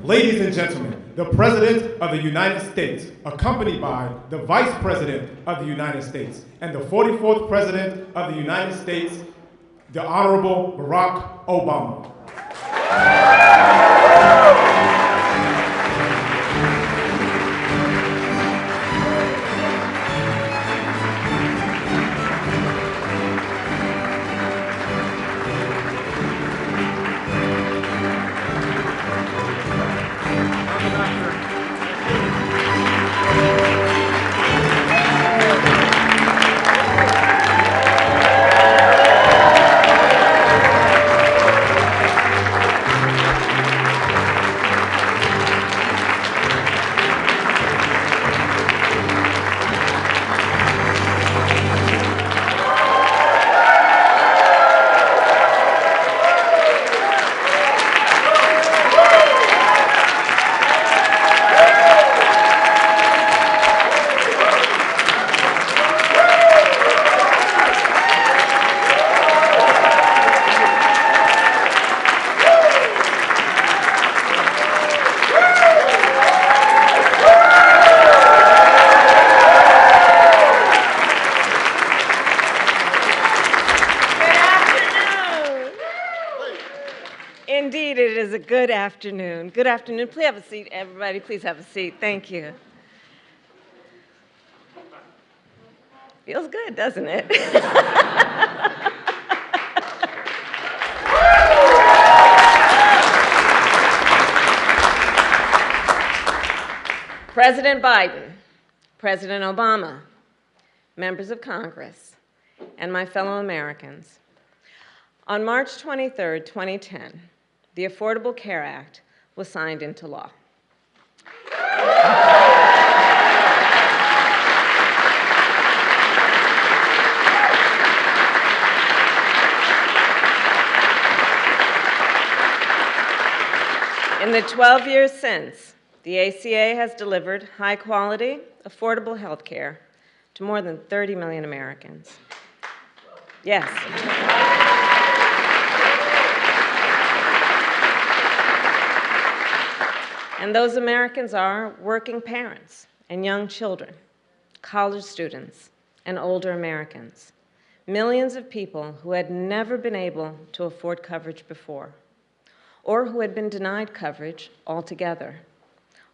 Ladies and gentlemen, the President of the United States, accompanied by the Vice President of the United States and the 44th President of the United States, the Honorable Barack Obama. Indeed, it is a good afternoon. Good afternoon. Please have a seat, everybody. Please have a seat. Thank you. Feels good, doesn't it? President Biden, President Obama, members of Congress, and my fellow Americans. On March 23, 2010, the Affordable Care Act was signed into law. In the 12 years since, the ACA has delivered high-quality, affordable health care to more than 30 million Americans. Yes. And those Americans are working parents and young children, college students, and older Americans, millions of people who had never been able to afford coverage before, or who had been denied coverage altogether,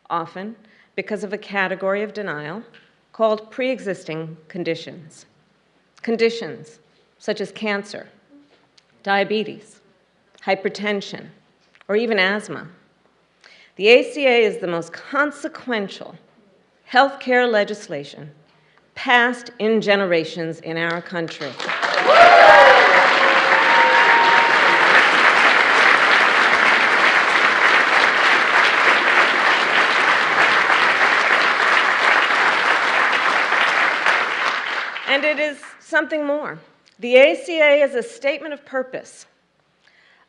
often because of a category of denial called pre-existing conditions. Conditions such as cancer, diabetes, hypertension, or even asthma. The ACA is the most consequential healthcare legislation passed in generations in our country. And it is something more. The ACA is a statement of purpose,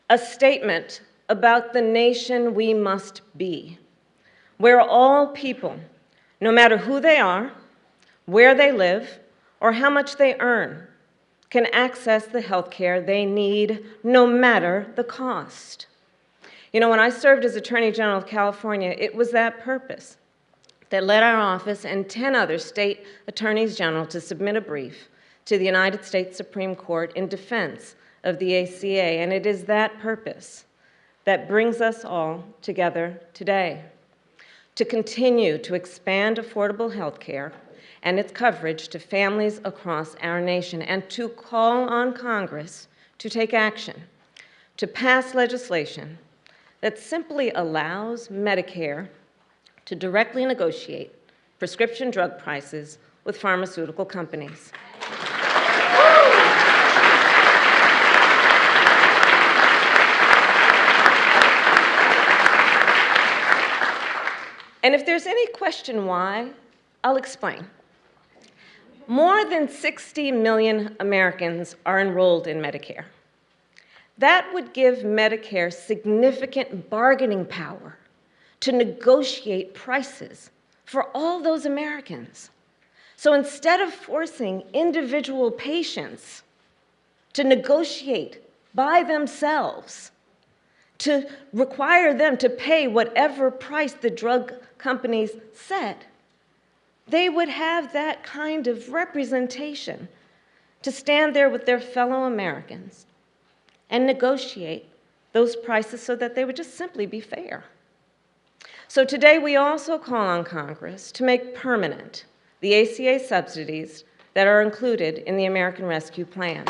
a statement about the nation we must be, where all people, no matter who they are, where they live, or how much they earn, can access the health care they need, no matter the cost. You know, when I served as Attorney General of California, it was that purpose that led our office and 10 other state attorneys general to submit a brief to the United States Supreme Court in defense of the ACA, and it is that purpose that brings us all together today, to continue to expand affordable health care and its coverage to families across our nation, and to call on Congress to take action, to pass legislation that simply allows Medicare to directly negotiate prescription drug prices with pharmaceutical companies. And if there's any question why, I'll explain. More than 60 million Americans are enrolled in Medicare. That would give Medicare significant bargaining power to negotiate prices for all those Americans. So instead of forcing individual patients to negotiate by themselves, to require them to pay whatever price the drug companies set, they would have that kind of representation to stand there with their fellow Americans and negotiate those prices so that they would just simply be fair. So today we also call on Congress to make permanent the ACA subsidies that are included in the American Rescue Plan.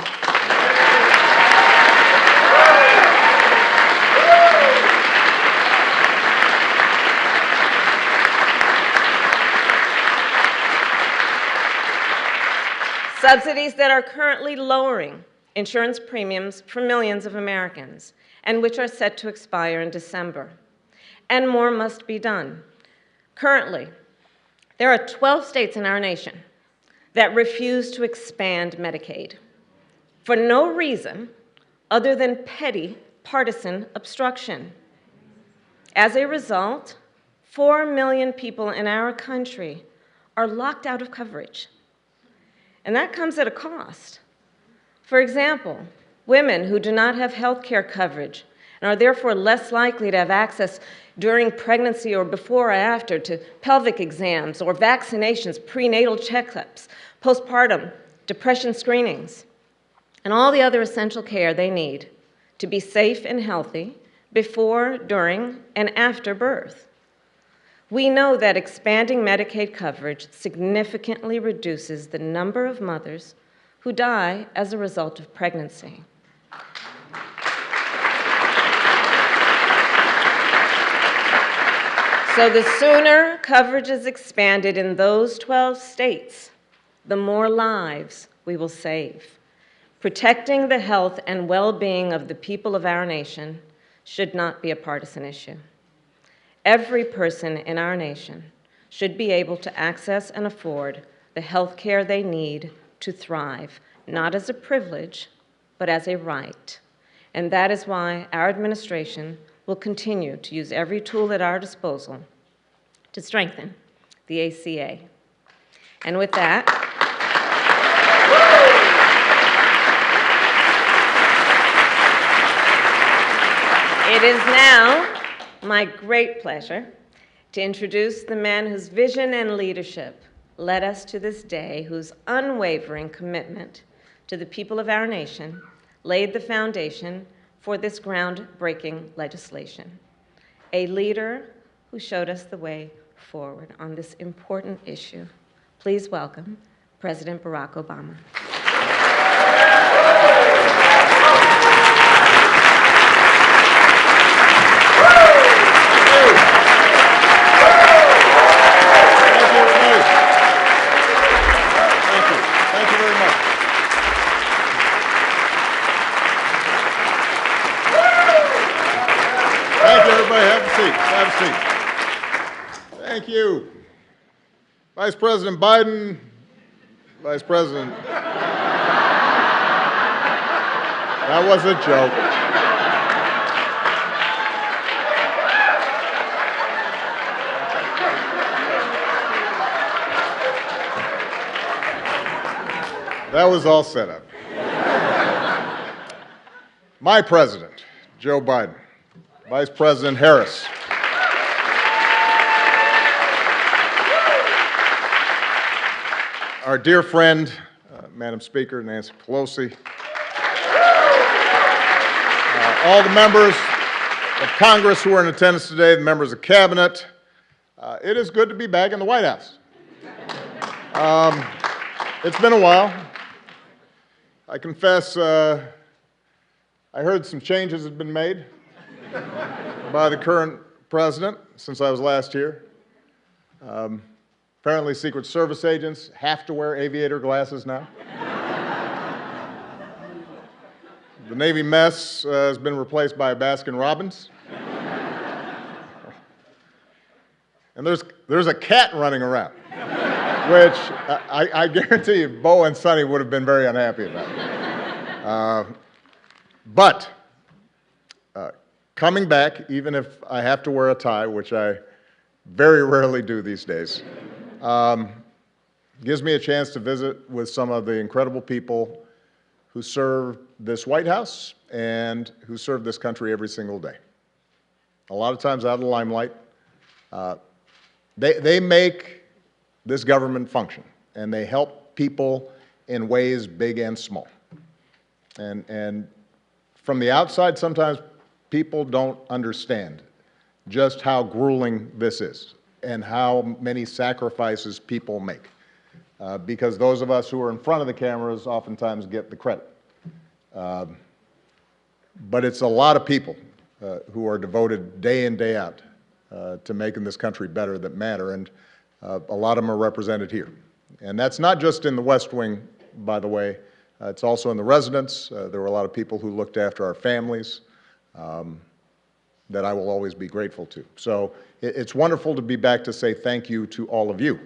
Subsidies that are currently lowering insurance premiums for millions of Americans and which are set to expire in December. And more must be done. Currently, there are 12 states in our nation that refuse to expand Medicaid for no reason other than petty partisan obstruction. As a result, 4 million people in our country are locked out of coverage. And that comes at a cost. For example, women who do not have health care coverage and are therefore less likely to have access during pregnancy or before or after to pelvic exams or vaccinations, prenatal checkups, postpartum, depression screenings, and all the other essential care they need to be safe and healthy before, during, and after birth. We know that expanding Medicaid coverage significantly reduces the number of mothers who die as a result of pregnancy. So the sooner coverage is expanded in those 12 states, the more lives we will save. Protecting the health and well-being of the people of our nation should not be a partisan issue. Every person in our nation should be able to access and afford the health care they need to thrive, not as a privilege, but as a right. And that is why our administration will continue to use every tool at our disposal to strengthen the ACA. And with that, it is now my great pleasure to introduce the man whose vision and leadership led us to this day, whose unwavering commitment to the people of our nation laid the foundation for this groundbreaking legislation. A leader who showed us the way forward on this important issue. Please welcome President Barack Obama. Have a seat. Thank you. Vice President Biden, Vice President. That was a joke. That was all set up. My president, Joe Biden. Vice President Harris. Our dear friend, Madam Speaker, Nancy Pelosi. All the members of Congress who are in attendance today, the members of Cabinet. It is good to be back in the White House. It's been a while. I confess, I heard some changes had been made by the current president since I was last here. Apparently, Secret Service agents have to wear aviator glasses now. The Navy mess has been replaced by a Baskin-Robbins. And there's a cat running around, which I guarantee you Bo and Sonny would have been very unhappy about. But coming back, even if I have to wear a tie, which I very rarely do these days, gives me a chance to visit with some of the incredible people who serve this White House and who serve this country every single day. A lot of times out of the limelight. They make this government function, and they help people in ways big and small. And from the outside, sometimes people don't understand just how grueling this is and how many sacrifices people make. Because those of us who are in front of the cameras oftentimes get the credit. But it's a lot of people who are devoted day in, day out to making this country better that matter, and a lot of them are represented here. And that's not just in the West Wing, by the way. It's also in the residence. There were a lot of people who looked after our families that I will always be grateful to. So it's wonderful to be back to say thank you to all of you.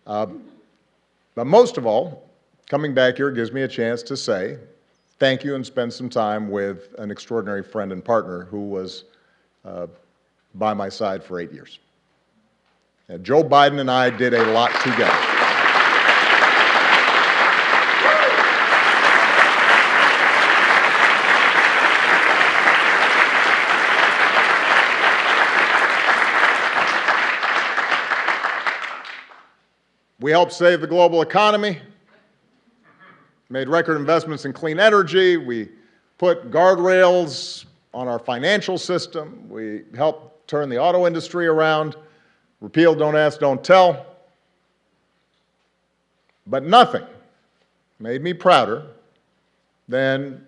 But most of all, coming back here gives me a chance to say thank you and spend some time with an extraordinary friend and partner who was by my side for 8 years. And Joe Biden and I did a lot together. We helped save the global economy, made record investments in clean energy, we put guardrails on our financial system, we helped turn the auto industry around, repealed Don't Ask, Don't Tell. But nothing made me prouder than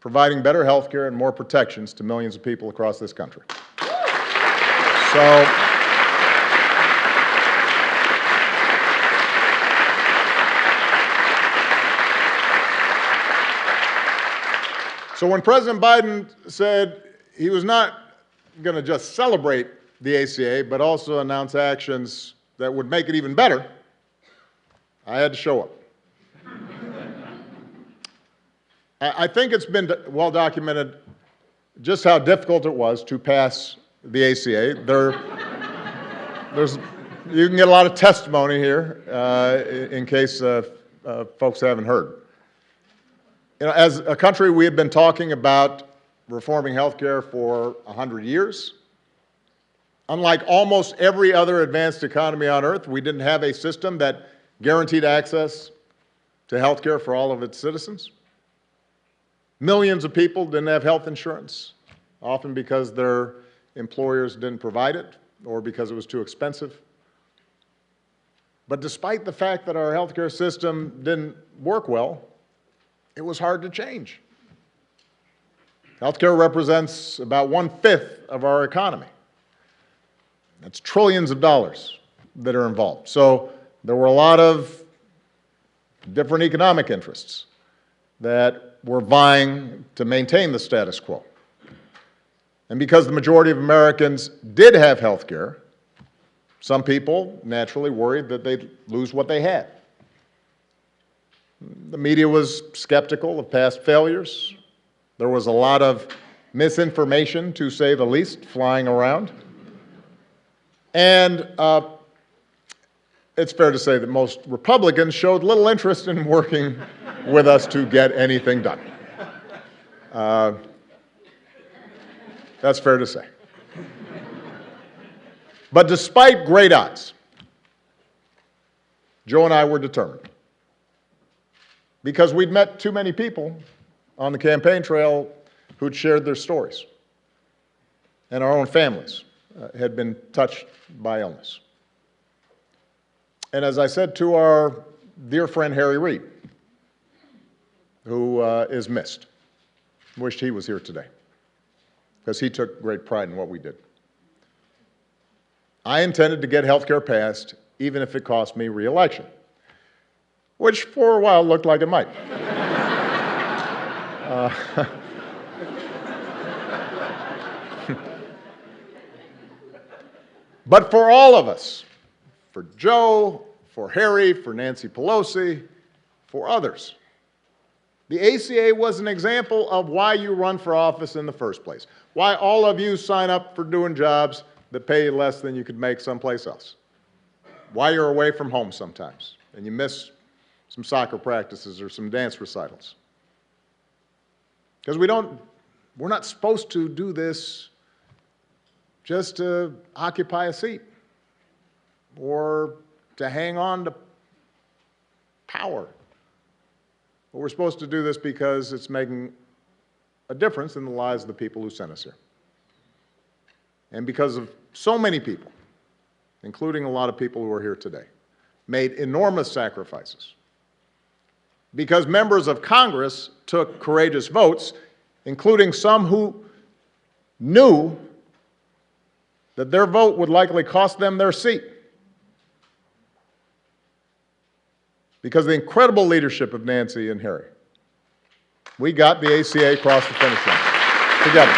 providing better health care and more protections to millions of people across this country. So when President Biden said he was not going to just celebrate the ACA, but also announce actions that would make it even better, I had to show up. I think it's been well documented just how difficult it was to pass the ACA. You can get a lot of testimony here in case folks haven't heard. You know, as a country, we have been talking about reforming health care for 100 years. Unlike almost every other advanced economy on earth, we didn't have a system that guaranteed access to health care for all of its citizens. Millions of people didn't have health insurance, often because their employers didn't provide it or because it was too expensive. But despite the fact that our health care system didn't work well, it was hard to change. Healthcare represents about 1/5 of our economy. That's trillions of dollars that are involved. So there were a lot of different economic interests that were vying to maintain the status quo. And because the majority of Americans did have health care, some people naturally worried that they'd lose what they had. The media was skeptical of past failures. There was a lot of misinformation, to say the least, flying around. And it's fair to say that most Republicans showed little interest in working with us to get anything done. That's fair to say. But despite great odds, Joe and I were determined. Because we'd met too many people on the campaign trail who'd shared their stories. And our own families had been touched by illness. And as I said to our dear friend Harry Reid, who is missed, wished he was here today, because he took great pride in what we did. I intended to get health care passed, even if it cost me re-election, which for a while looked like it might. But for all of us, for Joe, for Harry, for Nancy Pelosi, for others, the ACA was an example of why you run for office in the first place, why all of you sign up for doing jobs that pay you less than you could make someplace else, why you're away from home sometimes, and you miss some soccer practices or some dance recitals. Because we're not supposed to do this just to occupy a seat or to hang on to power. But we're supposed to do this because it's making a difference in the lives of the people who sent us here. And because of so many people, including a lot of people who are here today, made enormous sacrifices. Because members of Congress took courageous votes, including some who knew that their vote would likely cost them their seat. Because of the incredible leadership of Nancy and Harry, we got the ACA across the finish line together.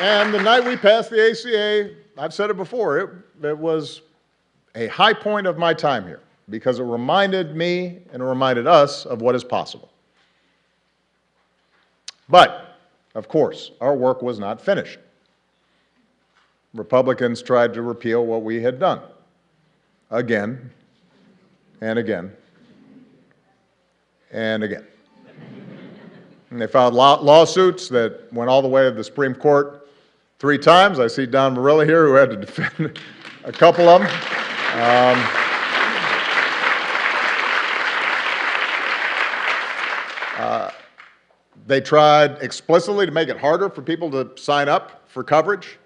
And the night we passed the ACA, I've said it before, it was a high point of my time here because it reminded me and it reminded us of what is possible. But, of course, our work was not finished. Republicans tried to repeal what we had done again and again and again. And they filed lawsuits that went all the way to the Supreme Court 3 times. I see Don Marilla here who had to defend a couple of them. They tried explicitly to make it harder for people to sign up for coverage.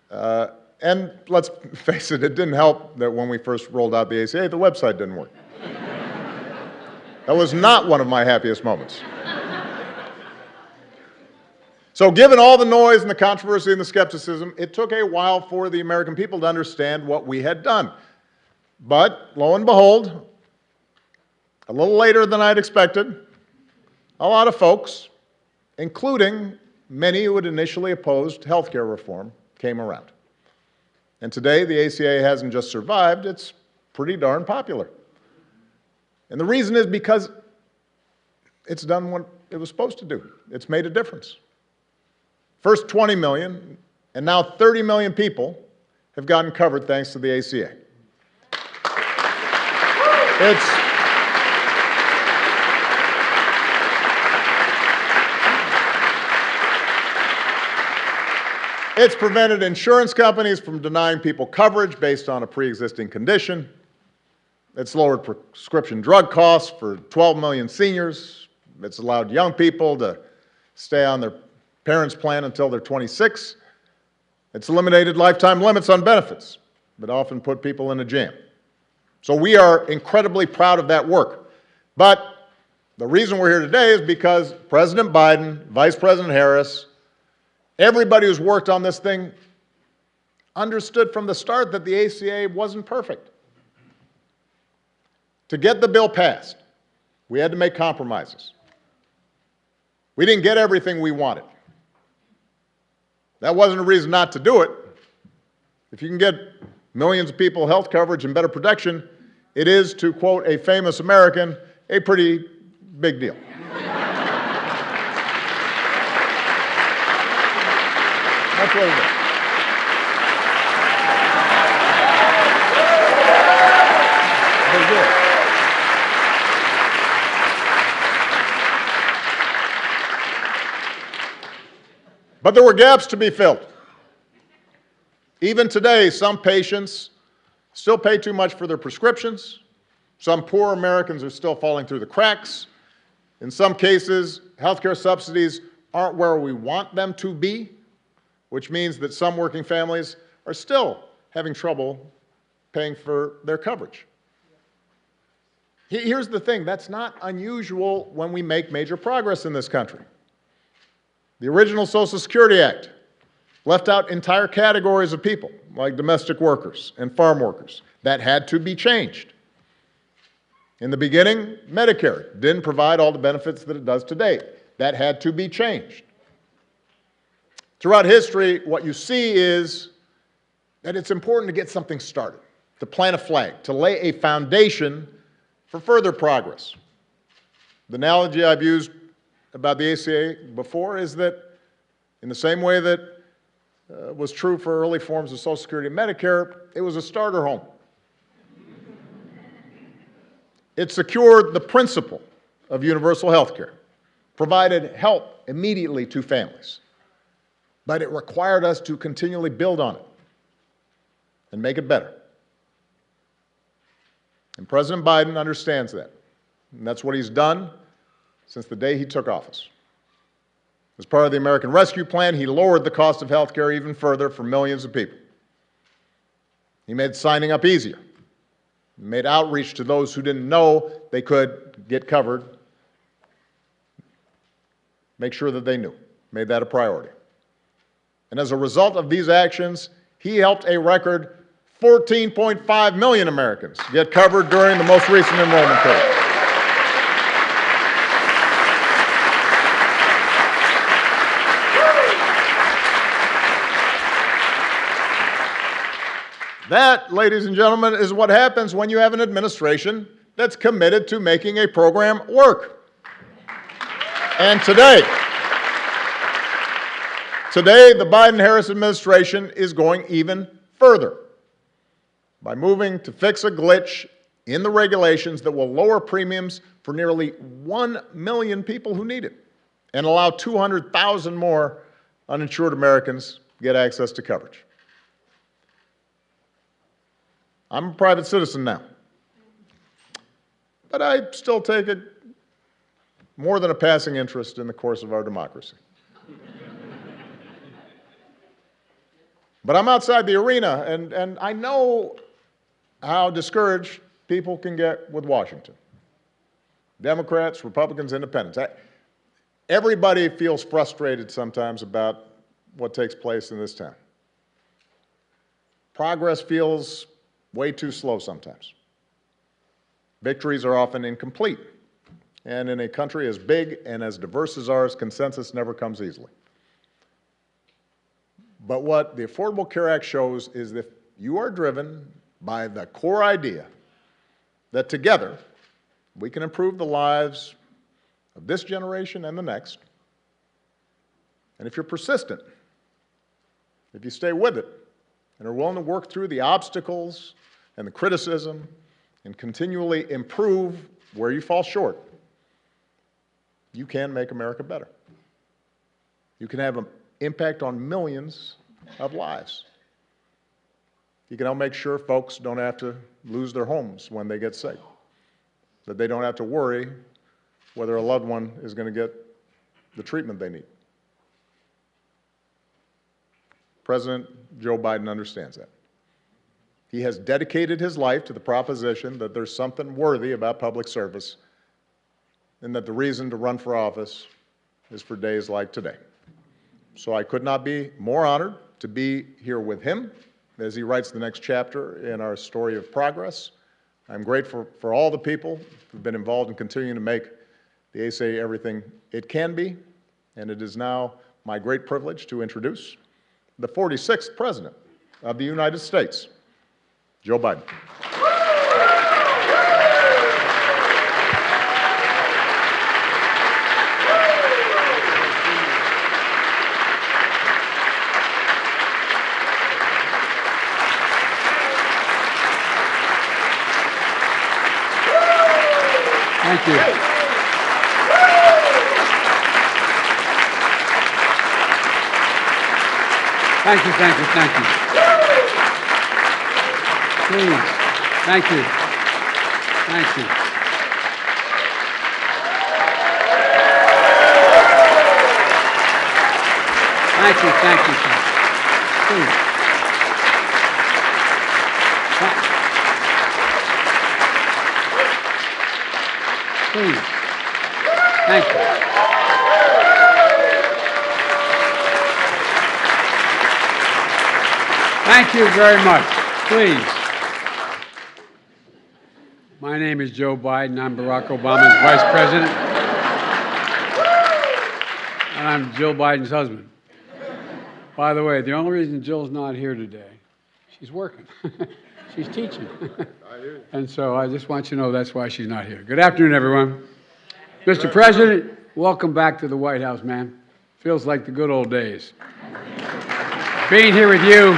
And let's face it, it didn't help that when we first rolled out the ACA, the website didn't work. That was not one of my happiest moments. So given all the noise and the controversy and the skepticism, it took a while for the American people to understand what we had done. But lo and behold, a little later than I'd expected, a lot of folks, including many who had initially opposed health care reform, came around. And today, the ACA hasn't just survived, it's pretty darn popular. And the reason is because it's done what it was supposed to do. It's made a difference. First 20 million, and now 30 million people have gotten covered thanks to the ACA. It's prevented insurance companies from denying people coverage based on a pre-existing condition. It's lowered prescription drug costs for 12 million seniors. It's allowed young people to stay on their parents' plan until they're 26. It's eliminated lifetime limits on benefits that often put people in a jam. So we are incredibly proud of that work. But the reason we're here today is because President Biden, Vice President Harris, everybody who's worked on this thing understood from the start that the ACA wasn't perfect. To get the bill passed, we had to make compromises. We didn't get everything we wanted. That wasn't a reason not to do it. If you can get millions of people health coverage and better protection, it is, to quote a famous American, a pretty big deal. That's what it is. Big deal. But there were gaps to be filled. Even today, some patients still pay too much for their prescriptions. Some poor Americans are still falling through the cracks. In some cases, healthcare subsidies aren't where we want them to be, which means that some working families are still having trouble paying for their coverage. Here's the thing, that's not unusual when we make major progress in this country. The original Social Security Act left out entire categories of people, like domestic workers and farm workers. That had to be changed. In the beginning, Medicare didn't provide all the benefits that it does today. That had to be changed. Throughout history, what you see is that it's important to get something started, to plant a flag, to lay a foundation for further progress. The analogy I've used about the ACA before is that in the same way that was true for early forms of Social Security and Medicare, it was a starter home. It secured the principle of universal health care, provided help immediately to families, but it required us to continually build on it and make it better. And President Biden understands that, and that's what he's done since the day he took office. As part of the American Rescue Plan, he lowered the cost of health care even further for millions of people. He made signing up easier. He made outreach to those who didn't know they could get covered, make sure that they knew, made that a priority. And as a result of these actions, he helped a record 14.5 million Americans get covered during the most recent enrollment period. That, ladies and gentlemen, is what happens when you have an administration that's committed to making a program work. And today, the Biden-Harris administration is going even further by moving to fix a glitch in the regulations that will lower premiums for nearly 1 million people who need it and allow 200,000 more uninsured Americans get access to coverage. I'm a private citizen now, but I still take more than a passing interest in the course of our democracy. But I'm outside the arena, and I know how discouraged people can get with Washington. Democrats, Republicans, Independents. Everybody feels frustrated sometimes about what takes place in this town. Progress feels way too slow sometimes. Victories are often incomplete. And in a country as big and as diverse as ours, consensus never comes easily. But what the Affordable Care Act shows is that you are driven by the core idea that together we can improve the lives of this generation and the next. And if you're persistent, if you stay with it, and are willing to work through the obstacles and the criticism and continually improve where you fall short, you can make America better. You can have an impact on millions of lives. You can help make sure folks don't have to lose their homes when they get sick, that they don't have to worry whether a loved one is going to get the treatment they need. President Joe Biden understands that. He has dedicated his life to the proposition that there's something worthy about public service and that the reason to run for office is for days like today. So I could not be more honored to be here with him as he writes the next chapter in our story of progress. I'm grateful for all the people who've been involved in continuing to make the ACA everything it can be, and it is now my great privilege to introduce the 46th President of the United States, Joe Biden. Thank you. Thank you, thank you, thank you. Please, thank you. Thank you. Thank you, thank you, thank you. Please. Please. Thank you. Thank you very much. Please. My name is Joe Biden. I'm Barack Obama's Vice President. And I'm Jill Biden's husband. By the way, the only reason Jill's not here today, she's working. She's teaching. And so I just want you to know that's why she's not here. Good afternoon, everyone. Mr. President, welcome back to the White House, man. Feels like the good old days. Being here with you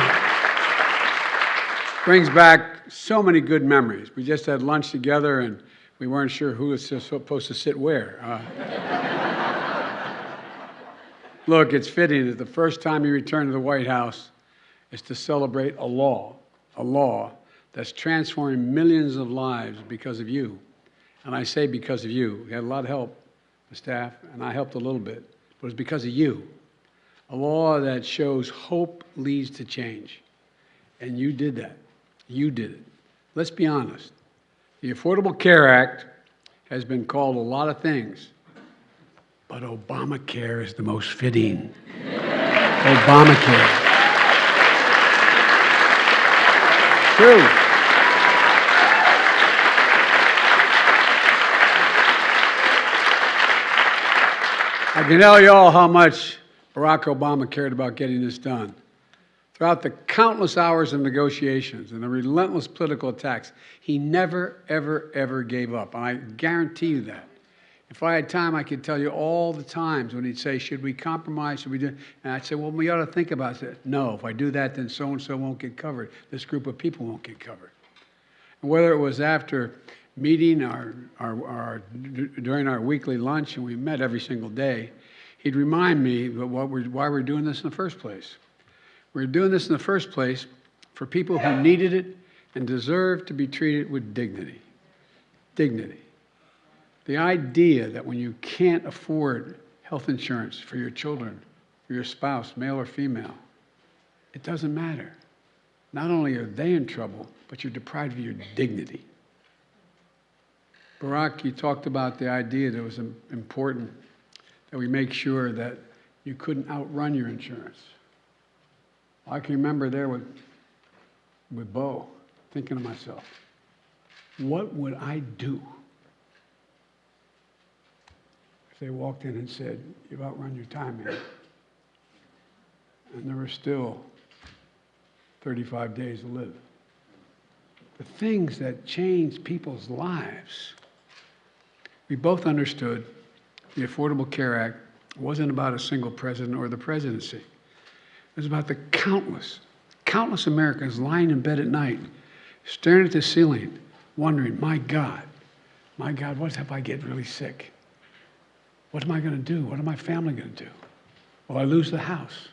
brings back so many good memories. We just had lunch together, and we weren't sure who was supposed to sit where. Look, it's fitting that the first time you return to the White House is to celebrate a law that's transforming millions of lives because of you. And I say because of you. We had a lot of help, the staff, and I helped a little bit, but it's because of you. A law that shows hope leads to change. And you did that. You did it. Let's be honest. The Affordable Care Act has been called a lot of things, but Obamacare is the most fitting. Obamacare. True. I can tell you all how much Barack Obama cared about getting this done. Throughout the countless hours of negotiations and the relentless political attacks, he never, ever, ever gave up. And I guarantee you that. If I had time, I could tell you all the times when he'd say, should we compromise, should we do? And I'd say, well, we ought to think about it. No, if I do that, then so-and-so won't get covered. This group of people won't get covered. And whether it was after meeting during our weekly lunch, and we met every single day, he'd remind me why we're doing this in the first place. We're doing this in the first place for people who needed it and deserve to be treated with dignity. Dignity. The idea that when you can't afford health insurance for your children, for your spouse, male or female, it doesn't matter. Not only are they in trouble, but you're deprived of your dignity. Barack, you talked about the idea that it was important that we make sure that you couldn't outrun your insurance. I can remember there with Bo, thinking to myself, what would I do if they walked in and said, you've outrun your time, man? And there were still 35 days to live. The things that changed people's lives. We both understood the Affordable Care Act wasn't about a single president or the presidency. It was about the countless Americans lying in bed at night, staring at the ceiling, wondering, my God, what if I get really sick? What am I going to do? What am my family going to do? Will I lose the house?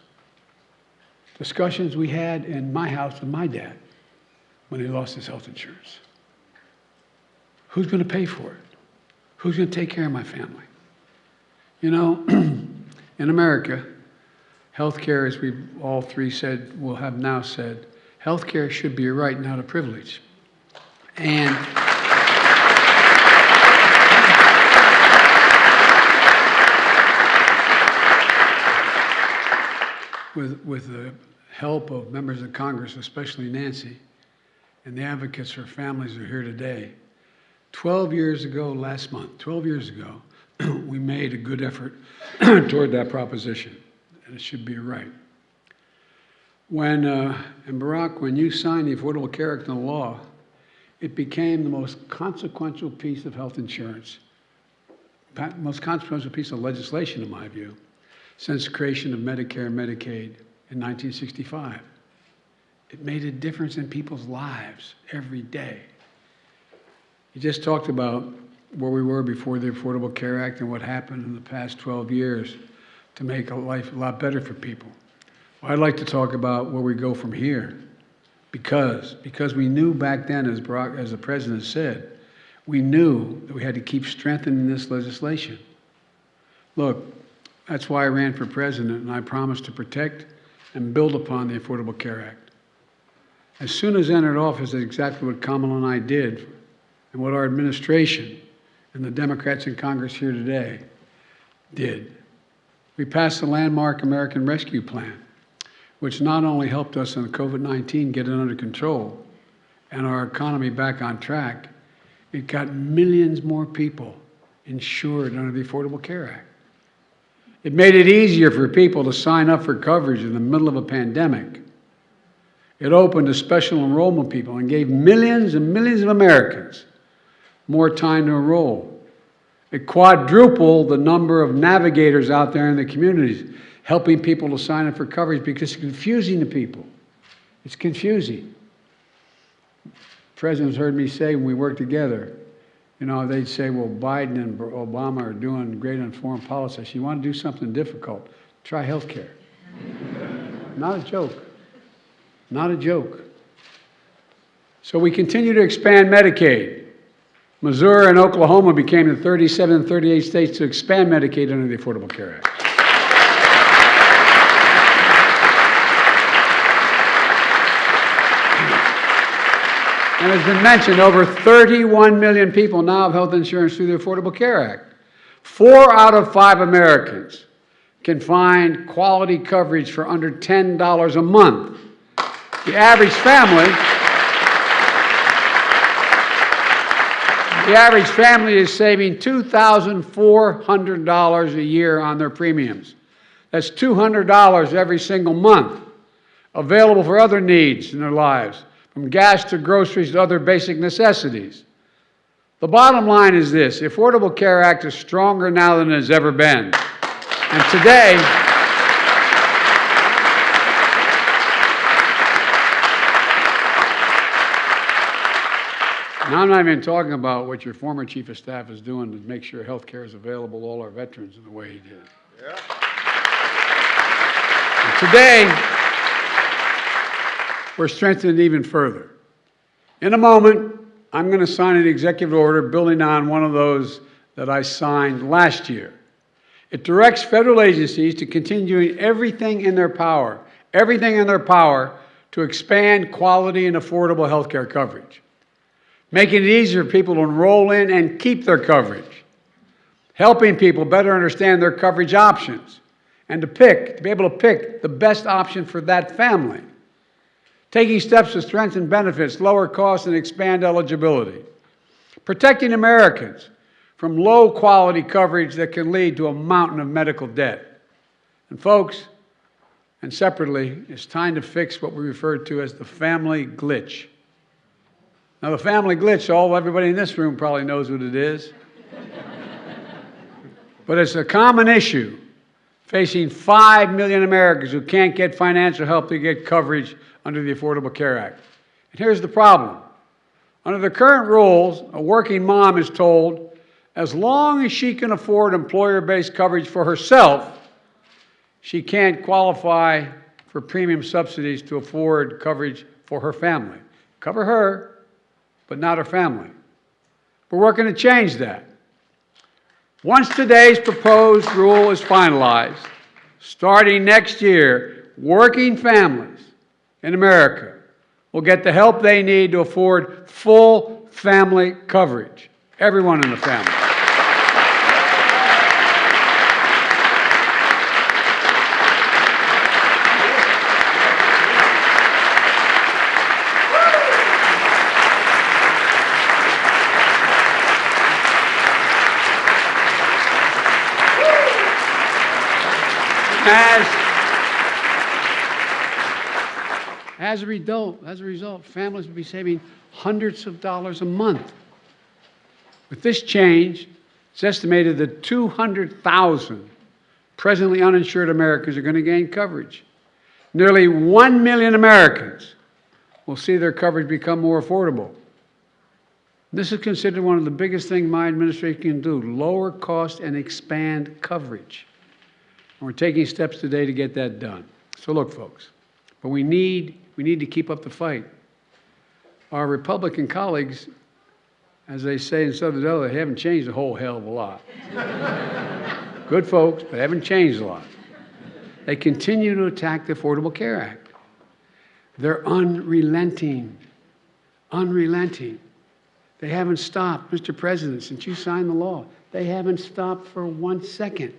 Discussions we had in my house with my dad when he lost his health insurance. Who's going to pay for it? Who's going to take care of my family? You know, in America, healthcare, as we've all three said, will have now said, healthcare should be a right, not a privilege. And with the help of members of Congress, especially Nancy, and the advocates for families who are here today, 12 years ago, last month, 12 years ago, we made a good effort toward that proposition, and it should be right. And Barack, when you signed the Affordable Care Act into law, it became the most consequential piece of health insurance, most consequential piece of legislation, in my view, since the creation of Medicare and Medicaid in 1965. It made a difference in people's lives every day. You just talked about where we were before the Affordable Care Act and what happened in the past 12 years to make life a lot better for people. Well, I'd like to talk about where we go from here, because we knew back then, as the President said, we knew that we had to keep strengthening this legislation. Look, that's why I ran for president, and I promised to protect and build upon the Affordable Care Act. As soon as I entered office, that's exactly what Kamala and I did, and what our administration and the Democrats in Congress here today did. We passed the landmark American Rescue Plan, which not only helped us in COVID-19 get it under control and our economy back on track, it got millions more people insured under the Affordable Care Act. It made it easier for people to sign up for coverage in the middle of a pandemic. It opened to special enrollment people and gave millions and millions of Americans more time to enroll. It quadrupled the number of navigators out there in the communities, helping people to sign up for coverage because it's confusing to people. It's confusing. Presidents heard me say when we worked together, you know, they'd say, well, Biden and Obama are doing great on foreign policy. You want to do something difficult, try health care. Not a joke. Not a joke. So we continue to expand Medicaid. Missouri and Oklahoma became the 37 and 38 states to expand Medicaid under the Affordable Care Act. And as been mentioned, over 31 million people now have health insurance through the Affordable Care Act. 4 out of 5 Americans can find quality coverage for under $10 a month. The average family is saving $2,400 a year on their premiums. That's $200 every single month, available for other needs in their lives, from gas to groceries to other basic necessities. The bottom line is this: the Affordable Care Act is stronger now than it has ever been. And today, now I'm not even talking about what your former chief of staff is doing to make sure health care is available to all our veterans in the way he did. Yeah. And today, we're strengthening it even further. In a moment, I'm going to sign an executive order building on one of those that I signed last year. It directs federal agencies to continue doing everything in their power to expand quality and affordable health care coverage, making it easier for people to enroll in and keep their coverage, helping people better understand their coverage options, and to be able to pick the best option for that family, taking steps to strengthen benefits, lower costs, and expand eligibility, protecting Americans from low-quality coverage that can lead to a mountain of medical debt. And folks, and separately, it's time to fix what we refer to as the family glitch. Now, the family glitch, everybody in this room probably knows what it is. But it's a common issue facing 5 million Americans who can't get financial help to get coverage under the Affordable Care Act. And here's the problem. Under the current rules, a working mom is told, as long as she can afford employer-based coverage for herself, she can't qualify for premium subsidies to afford coverage for her family. Cover her, but not her family. We're working to change that. Once today's proposed rule is finalized, starting next year, working families in America will get the help they need to afford full family coverage. Everyone in the family. As a result, families will be saving hundreds of dollars a month. With this change, it's estimated that 200,000 presently uninsured Americans are going to gain coverage. Nearly 1 million Americans will see their coverage become more affordable. This is considered one of the biggest things my administration can do: lower cost and expand coverage. And we're taking steps today to get that done. So look, folks, but we need to keep up the fight. Our Republican colleagues, as they say in Southern Delaware, they haven't changed a whole hell of a lot. Good folks, but haven't changed a lot. They continue to attack the Affordable Care Act. They're unrelenting. They haven't stopped, Mr. President, since you signed the law. They haven't stopped for 1 second.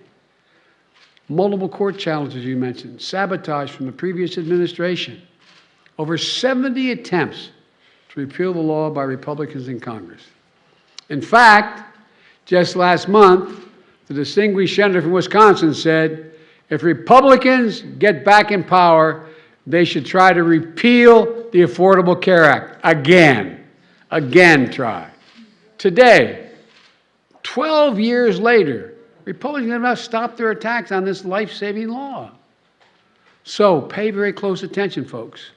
Multiple court challenges you mentioned, sabotage from the previous administration. Over 70 attempts to repeal the law by Republicans in Congress. In fact, just last month, the distinguished senator from Wisconsin said, if Republicans get back in power, They should try to repeal the Affordable Care Act again. Again, try. Today, 12 years later, Republicans have not stopped their attacks on this life-saving law. So pay very close attention, folks.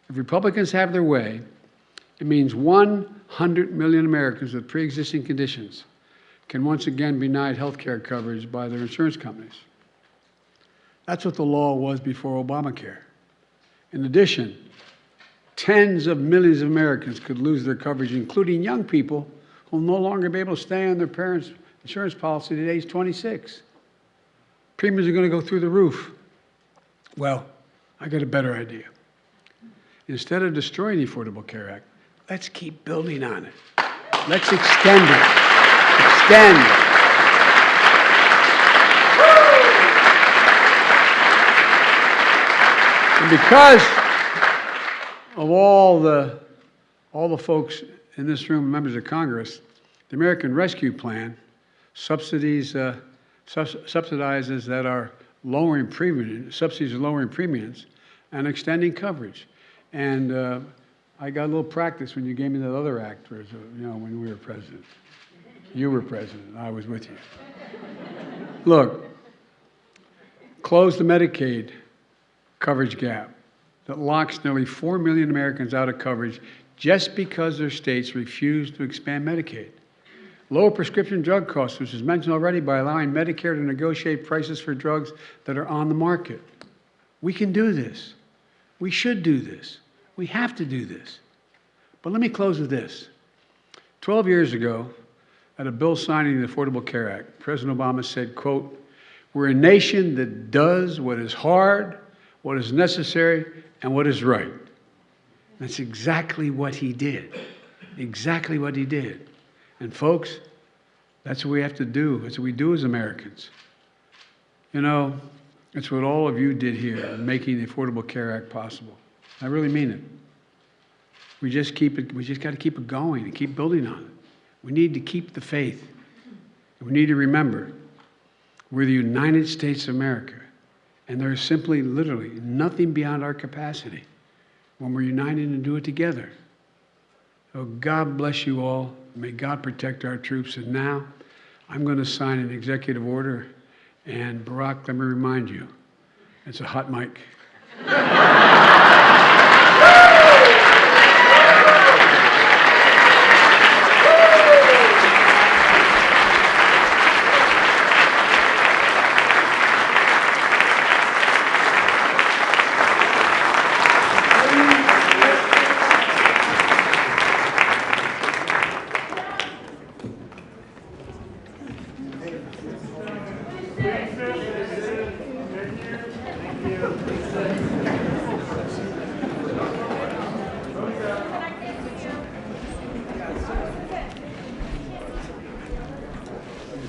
If Republicans have their way, it means 100 million Americans with pre-existing conditions can once again be denied health care coverage by their insurance companies. That's what the law was before Obamacare. In addition, tens of millions of Americans could lose their coverage, including young people who will no longer be able to stay on their parents' insurance policy at age 26. Premiums are going to go through the roof. Well, I got a better idea. Instead of destroying the Affordable Care Act, let's keep building on it. Let's extend it. Extend. And because of all the folks in this room, members of Congress, the American Rescue Plan subsidizes that are lowering premiums, subsidies are lowering premiums and extending coverage. And I got a little practice when you gave me that other act, when we were president. You were president, I was with you. Look, close the Medicaid coverage gap that locks nearly 4 million Americans out of coverage just because their states refuse to expand Medicaid. Lower prescription drug costs, which was mentioned already, by allowing Medicare to negotiate prices for drugs that are on the market. We can do this. We should do this. We have to do this. But let me close with this. 12 years ago, at a bill signing the Affordable Care Act, President Obama said, quote, "We're a nation that does what is hard, what is necessary, and what is right." That's exactly what he did. Exactly what he did. And folks, that's what we have to do. That's what we do as Americans. You know, it's what all of you did here in making the Affordable Care Act possible. I really mean it. We just got to keep it going and keep building on it. We need to keep the faith. And we need to remember, we're the United States of America. And there is simply, literally, nothing beyond our capacity when we're united and do it together. So God bless you all. May God protect our troops. And now, I'm going to sign an executive order. And Barack, let me remind you, it's a hot mic.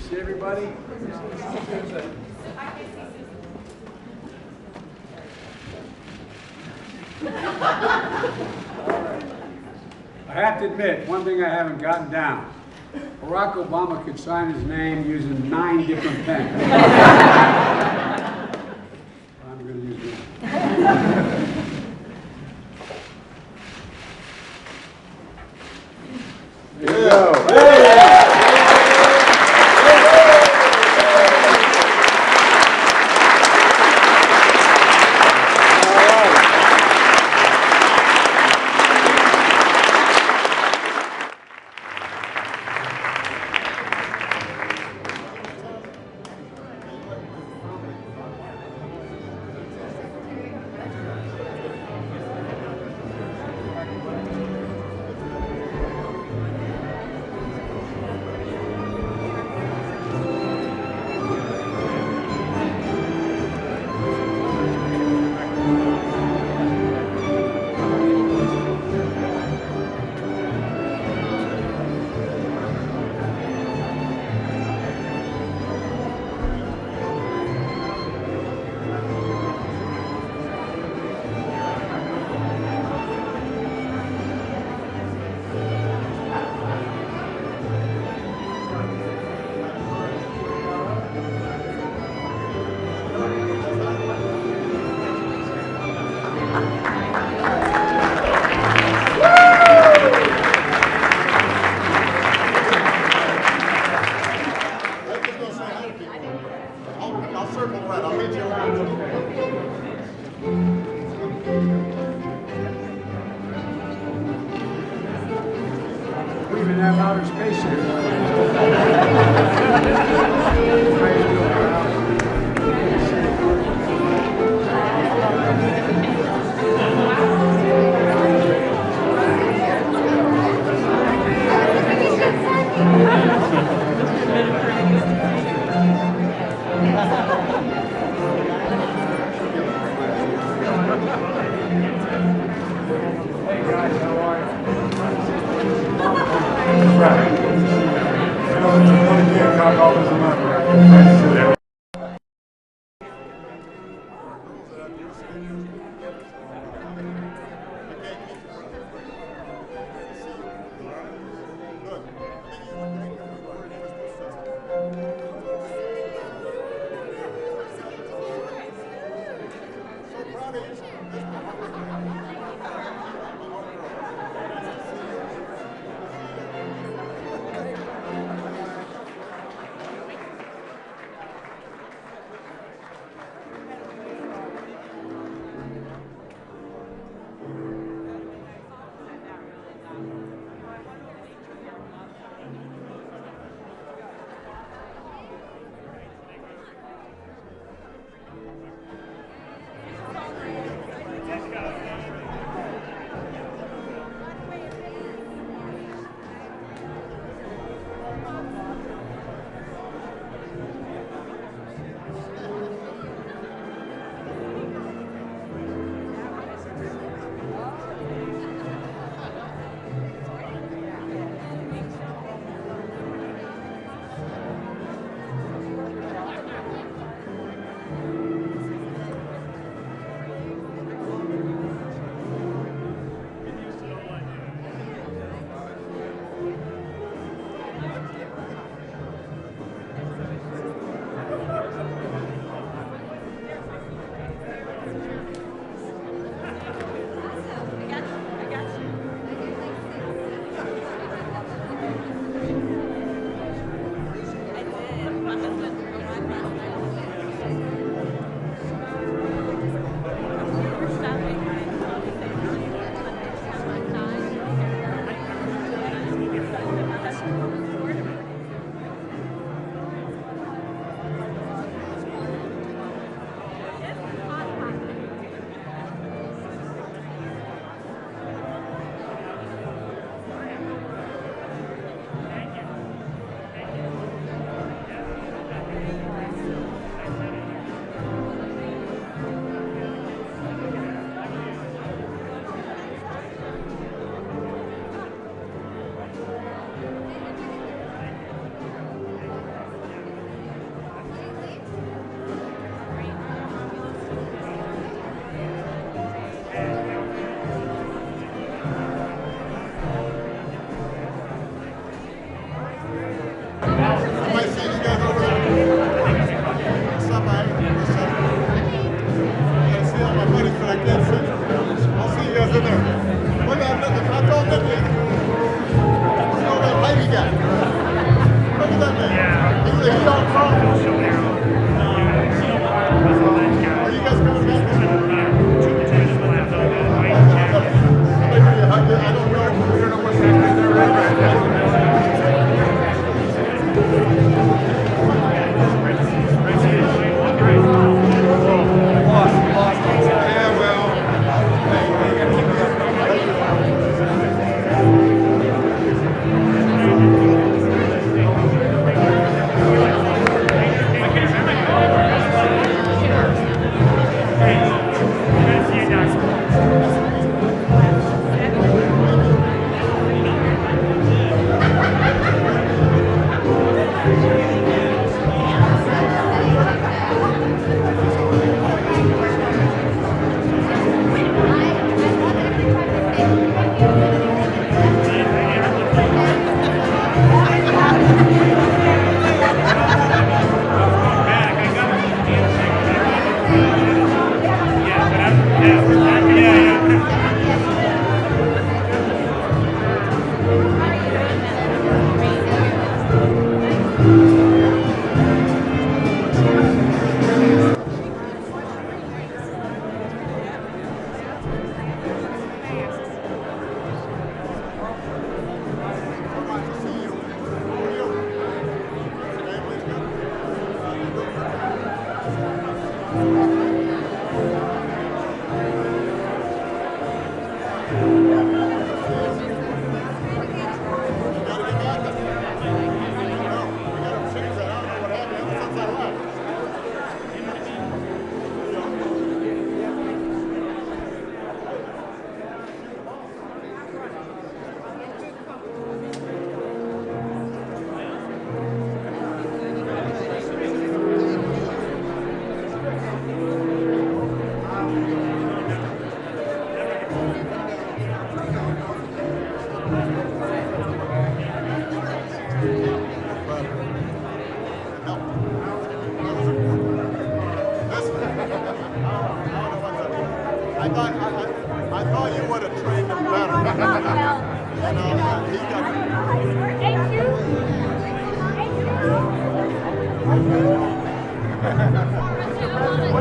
See everybody? I have to admit, one thing I haven't gotten down. Barack Obama could sign his name using 9 different pens. I'm going to use one. There you go. We even have outer space here. How you doing, Ralph? Hey guys, how are you? Right. You know, the Gamecock office in my right. What do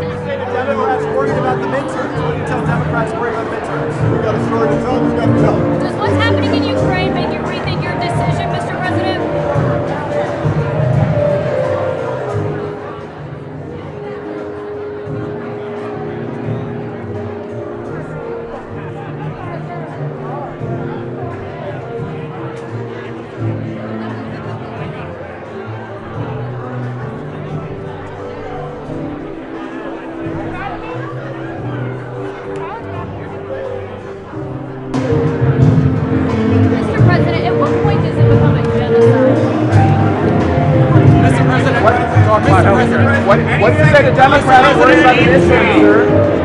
you say to Democrats worried about the midterms? What do you tell Democrats worried about midterms? You got a story to tell, you got to tell it. Does what's happening in Ukraine make you rethink your decision, Mr. President? Mr. President, at what point does it become a genocide in Ukraine? Mr. President, what do you say to Democrats worried about the midterms, sir?